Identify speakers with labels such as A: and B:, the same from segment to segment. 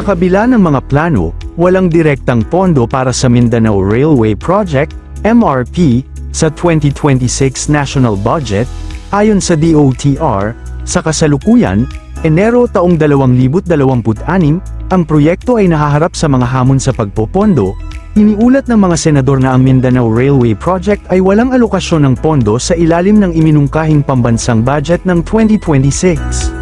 A: Sa kabila ng mga plano, walang direktang pondo para sa Mindanao Railway Project, MRP, sa 2026 national budget, ayon sa DOTR, sa kasalukuyan, Enero taong 2026, ang proyekto ay nahaharap sa mga hamon sa pagpopondo. Iniulat ng mga senador na ang Mindanao Railway Project ay walang alokasyon ng pondo sa ilalim ng iminungkahing pambansang budget ng 2026.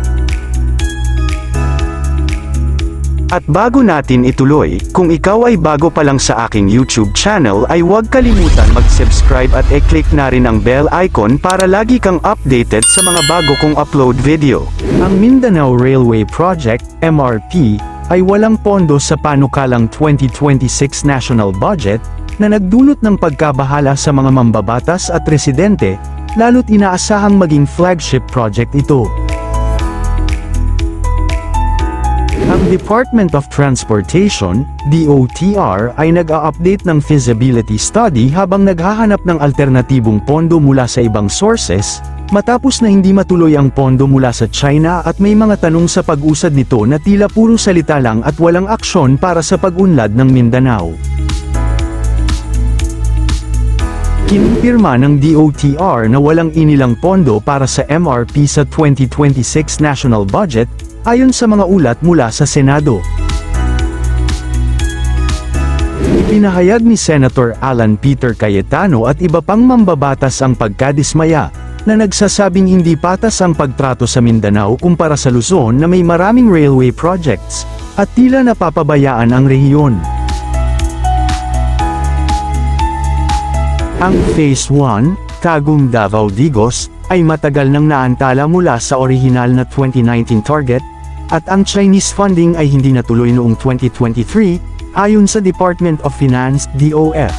A: At bago natin ituloy, kung ikaw ay bago pa lang sa aking YouTube channel ay huwag kalimutan mag-subscribe at i-click na rin ang bell icon para lagi kang updated sa mga bago kong upload video. Ang Mindanao Railway Project, MRP, ay walang pondo sa panukalang 2026 national budget na nagdulot ng pagkabahala sa mga mambabatas at residente, lalo't inaasahang maging flagship project ito. Ang Department of Transportation, DOTR, ay nag-a-update ng feasibility study habang naghahanap ng alternatibong pondo mula sa ibang sources, matapos na hindi matuloy ang pondo mula sa China at may mga tanong sa pag-usad nito na tila puro salita lang at walang aksyon para sa pag-unlad ng Mindanao. Kinumpirma ng DOTR na walang inilang pondo para sa MRP sa 2026 national budget, ayon sa mga ulat mula sa Senado. Ipinahayag ni Senator Alan Peter Cayetano at iba pang mambabatas ang pagkadismaya, na nagsasabing hindi patas ang pagtrato sa Mindanao kumpara sa Luzon na may maraming railway projects, at tila napapabayaan ang rehiyon. Ang Phase 1, Tagum Davao Digos, ay matagal nang naantala mula sa orihinal na 2019 target, at ang Chinese funding ay hindi natuloy noong 2023, ayon sa Department of Finance, DOF.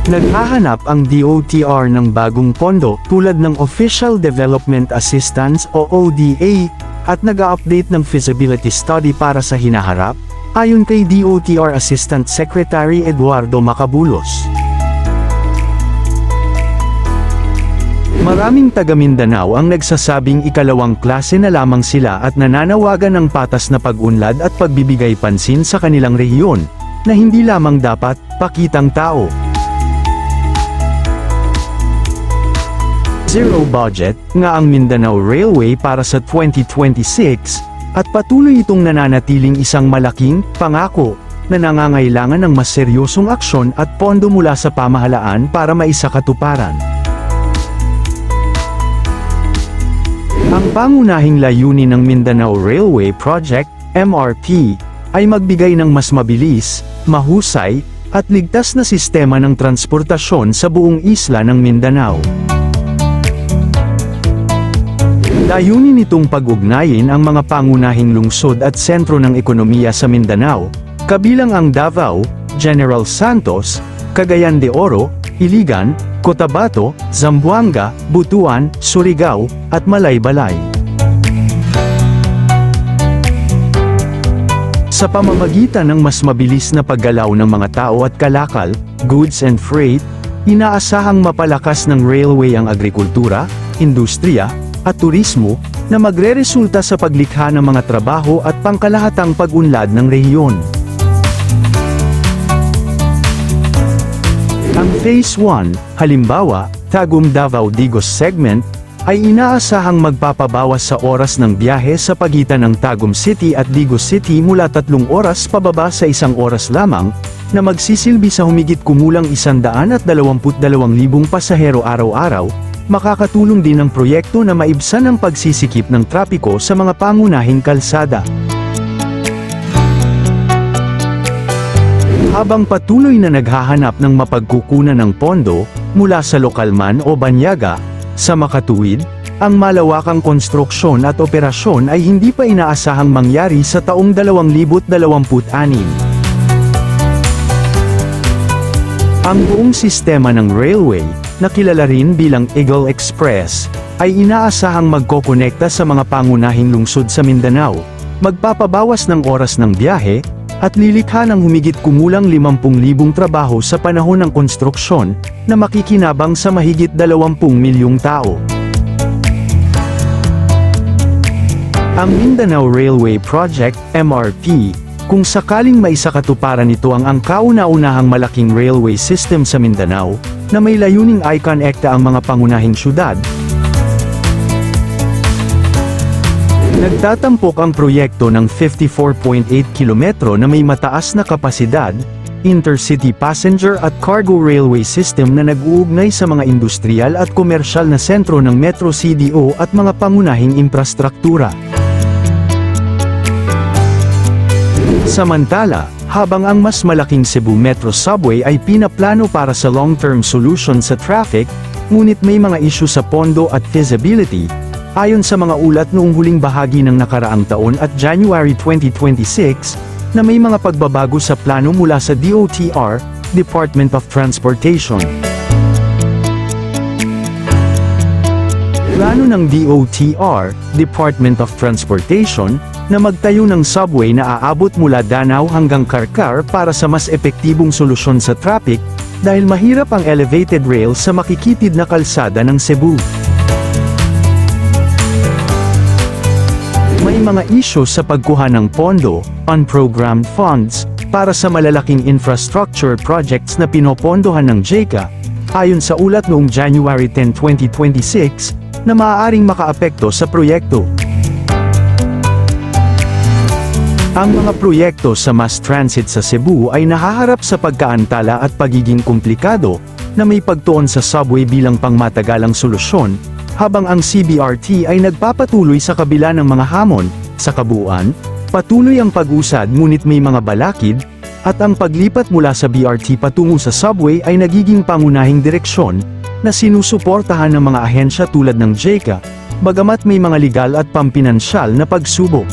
A: Naghahanap ang DOTR ng bagong pondo tulad ng Official Development Assistance o ODA, at nag-a-update ng feasibility study para sa hinaharap, ayon kay DOTR Assistant Secretary Eduardo Macabulos. Maraming taga-Mindanao ang nagsasabing ikalawang klase na lamang sila at nananawagan ng patas na pag-unlad at pagbibigay pansin sa kanilang rehiyon, na hindi lamang dapat pakitang tao. Zero budget nga ang Mindanao Railway para sa 2026, at patuloy itong nananatiling isang malaking pangako na nangangailangan ng mas seryosong aksyon at pondo mula sa pamahalaan para maisakatuparan. Ang pangunahing layunin ng Mindanao Railway Project, MRP, ay magbigay ng mas mabilis, mahusay, at ligtas na sistema ng transportasyon sa buong isla ng Mindanao. Layunin nitong pag-ugnayin ang mga pangunahing lungsod at sentro ng ekonomiya sa Mindanao, kabilang ang Davao, General Santos, Cagayan de Oro, Iligan, Cotabato, Zamboanga, Butuan, Surigao, at Malaybalay. Sa pamamagitan ng mas mabilis na paggalaw ng mga tao at kalakal, goods and freight, inaasahang mapalakas ng railway ang agrikultura, industriya, at turismo, na magreresulta sa paglikha ng mga trabaho at pangkalahatang pag-unlad ng rehiyon. Ang Phase 1, halimbawa, Tagum Davao Digos segment, ay inaasahang magpapabawas sa oras ng biyahe sa pagitan ng Tagum City at Digos City mula 3 oras pababa sa 1 oras lamang, na magsisilbi sa humigit kumulang 122,000 pasahero araw-araw. Makakatulong din ang proyekto na maibsan ang pagsisikip ng trapiko sa mga pangunahing kalsada. Habang patuloy na naghahanap ng mapagkukunan ng pondo, mula sa lokal man o banyaga, sa makatuwid, ang malawakang konstruksyon at operasyon ay hindi pa inaasahang mangyari sa taong 2026. Ang buong sistema ng railway, na kilala rin bilang Eagle Express, ay inaasahang magkokonekta sa mga pangunahing lungsod sa Mindanao, magpapabawas ng oras ng biyahe, at lilikha ng humigit kumulang 50,000 trabaho sa panahon ng konstruksyon, na makikinabang sa mahigit 20 milyong tao. Ang Mindanao Railway Project, MRP, kung sakaling maisakatuparan ito ang kauna-unahang malaking railway system sa Mindanao, na may layuning i-connecta ang mga pangunahing syudad. Nagtatampok ang proyekto ng 54.8 kilometro na may mataas na kapasidad, intercity passenger at cargo railway system na nag-uugnay sa mga industrial at komersyal na sentro ng Metro CDO at mga pangunahing infrastruktura. Samantala, habang ang mas malaking Cebu Metro Subway ay pinaplano para sa long-term solution sa traffic, ngunit may mga issue sa pondo at feasibility, ayon sa mga ulat noong huling bahagi ng nakaraang taon at January 2026, na may mga pagbabago sa plano mula sa DOTR, Department of Transportation. Plano ng DOTR, Department of Transportation, na magtayo ng subway na aabot mula Danao hanggang Karkar para sa mas epektibong solusyon sa traffic, dahil mahirap ang elevated rail sa makikitid na kalsada ng Cebu. May mga isyu sa pagkuha ng pondo, unprogrammed funds, para sa malalaking infrastructure projects na pinopondohan ng JICA, ayon sa ulat noong January 10, 2026, na maaaring makaapekto sa proyekto. Ang mga proyekto sa mass transit sa Cebu ay nahaharap sa pagkaantala at pagiging komplikado, na may pagtuon sa subway bilang pangmatagalang solusyon, habang ang CBRT ay nagpapatuloy sa kabila ng mga hamon. Sa kabuuan, patuloy ang pag-usad ngunit may mga balakid, at ang paglipat mula sa BRT patungo sa subway ay nagiging pangunahing direksyon, na sinusuportahan ng mga ahensya tulad ng JICA, bagamat may mga legal at pampinansyal na pagsubok.